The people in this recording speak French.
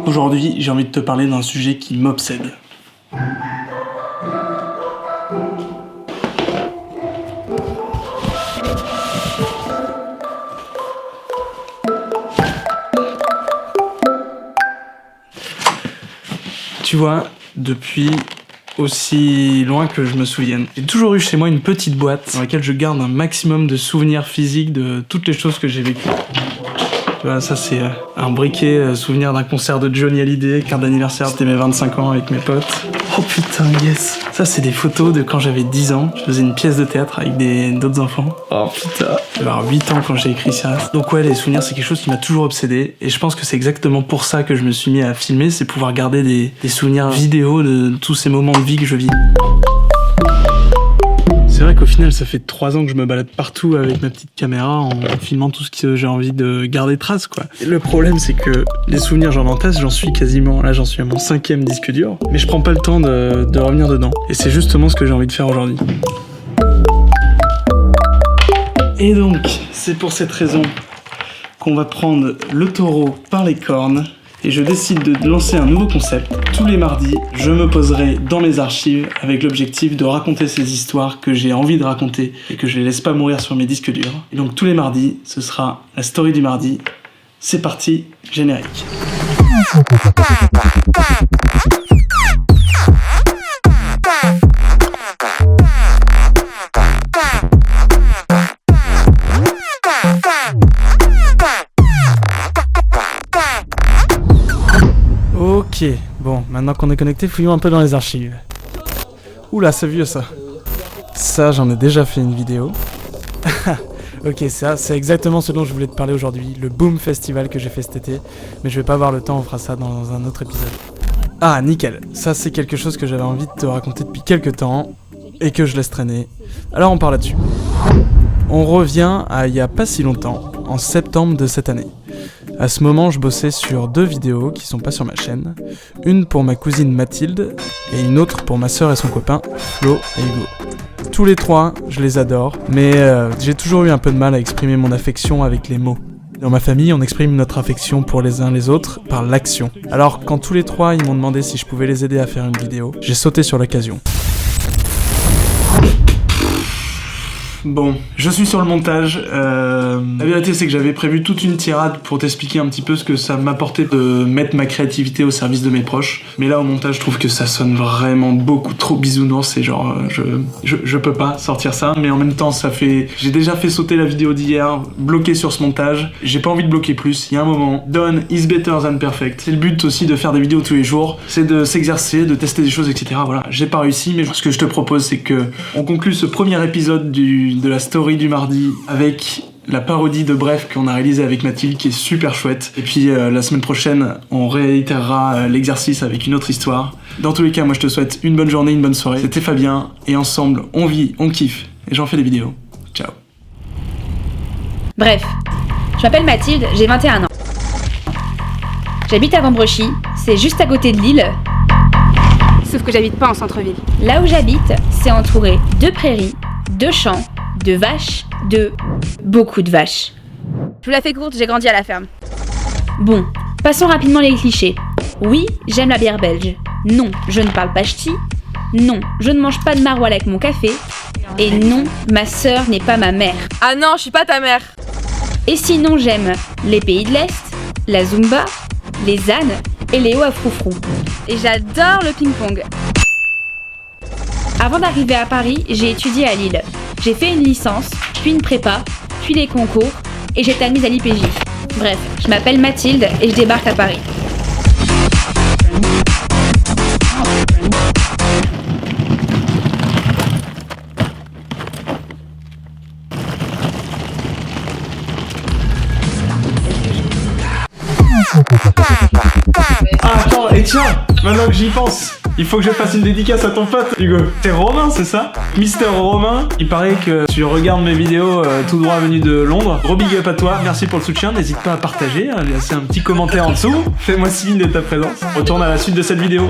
Aujourd'hui, j'ai envie de te parler d'un sujet qui m'obsède. Tu vois, depuis aussi loin que je me souvienne, j'ai toujours eu chez moi une petite boîte dans laquelle je garde un maximum de souvenirs physiques de toutes les choses que j'ai vécues. Tu vois, ça c'est un briquet souvenir d'un concert de Johnny Hallyday, carte d'anniversaire, c'était mes 25 ans avec mes potes. Oh putain, yes. Ça c'est des photos de quand j'avais 10 ans, je faisais une pièce de théâtre avec d'autres enfants. Oh putain. J'avais 8 ans quand j'ai écrit ça. Donc ouais, les souvenirs c'est quelque chose qui m'a toujours obsédé, et je pense que c'est exactement pour ça que je me suis mis à filmer, c'est pouvoir garder des souvenirs vidéo de tous ces moments de vie que je vis. C'est vrai qu'au final, ça fait 3 ans que je me balade partout avec ma petite caméra en filmant tout ce que j'ai envie de garder trace, quoi. Et le problème, c'est que les souvenirs, j'en entasse, j'en suis à mon 5e disque dur, mais je prends pas le temps de revenir dedans. Et c'est justement ce que j'ai envie de faire aujourd'hui. Et donc, c'est pour cette raison qu'on va prendre le taureau par les cornes. Et je décide de lancer un nouveau concept. Tous les mardis, je me poserai dans mes archives avec l'objectif de raconter ces histoires que j'ai envie de raconter et que je les laisse pas mourir sur mes disques durs. Et donc tous les mardis, ce sera la story du mardi. C'est parti, générique. Ok, bon, maintenant qu'on est connecté, fouillons un peu dans les archives. Oula, c'est vieux ça. Ça, j'en ai déjà fait une vidéo. Ok, ça, c'est exactement ce dont je voulais te parler aujourd'hui, le Boom Festival que j'ai fait cet été. Mais je vais pas avoir le temps, on fera ça dans un autre épisode. Ah, nickel. Ça, c'est quelque chose que j'avais envie de te raconter depuis quelques temps, et que je laisse traîner. Alors on part là-dessus. On revient à il y a pas si longtemps, en septembre de cette année. À ce moment, je bossais sur 2 vidéos qui sont pas sur ma chaîne. Une pour ma cousine Mathilde et une autre pour ma sœur et son copain Flo et Hugo. Tous les 3, je les adore, mais j'ai toujours eu un peu de mal à exprimer mon affection avec les mots. Dans ma famille, on exprime notre affection pour les uns les autres par l'action. Alors quand tous les 3 ils m'ont demandé si je pouvais les aider à faire une vidéo, j'ai sauté sur l'occasion. Bon, je suis sur le montage. La vérité, c'est que j'avais prévu toute une tirade pour t'expliquer un petit peu ce que ça m'apportait de mettre ma créativité au service de mes proches. Mais là, au montage, je trouve que ça sonne vraiment beaucoup trop bisounours et genre, je peux pas sortir ça. Mais en même temps, j'ai déjà fait sauter la vidéo d'hier, bloqué sur ce montage. J'ai pas envie de bloquer plus. Il y a un moment, done is better than perfect. C'est le but aussi de faire des vidéos tous les jours. C'est de s'exercer, de tester des choses, etc. Voilà, j'ai pas réussi, mais ce que je te propose, c'est que on conclue ce premier épisode de la story du mardi avec la parodie de Bref qu'on a réalisé avec Mathilde qui est super chouette. Et puis la semaine prochaine, on réitérera l'exercice avec une autre histoire. Dans tous les cas, moi je te souhaite une bonne journée, une bonne soirée. C'était Fabien et ensemble, on vit, on kiffe et j'en fais des vidéos. Ciao. Bref, je m'appelle Mathilde, j'ai 21 ans. J'habite à Vambrechy, c'est juste à côté de Lille. Sauf que j'habite pas en centre-ville. Là où j'habite, c'est entouré de prairies, de champs, de vaches, de beaucoup de vaches. Je vous la fais courte, j'ai grandi à la ferme. Bon, passons rapidement les clichés. Oui, j'aime la bière belge. Non, je ne parle pas ch'ti. Non, je ne mange pas de maroilles avec mon café. Et non, ma sœur n'est pas ma mère. Ah non, je suis pas ta mère. Et sinon, j'aime les pays de l'Est, la Zumba, les ânes et les hauts à froufrou. Et j'adore le ping-pong. Avant d'arriver à Paris, j'ai étudié à Lille. J'ai fait une licence, puis une prépa, puis les concours, et j'ai été admise à l'IPJ. Bref, je m'appelle Mathilde et je débarque à Paris. Ah attends, et tiens, maintenant que j'y pense, il faut que je fasse une dédicace à ton pote, Hugo. C'est Romain, c'est ça? Mister Romain. Il paraît que tu regardes mes vidéos tout droit venu de Londres. Gros big up à toi, merci pour le soutien. N'hésite pas à partager, à laisser un petit commentaire en dessous. Fais-moi signe de ta présence. Retourne à la suite de cette vidéo.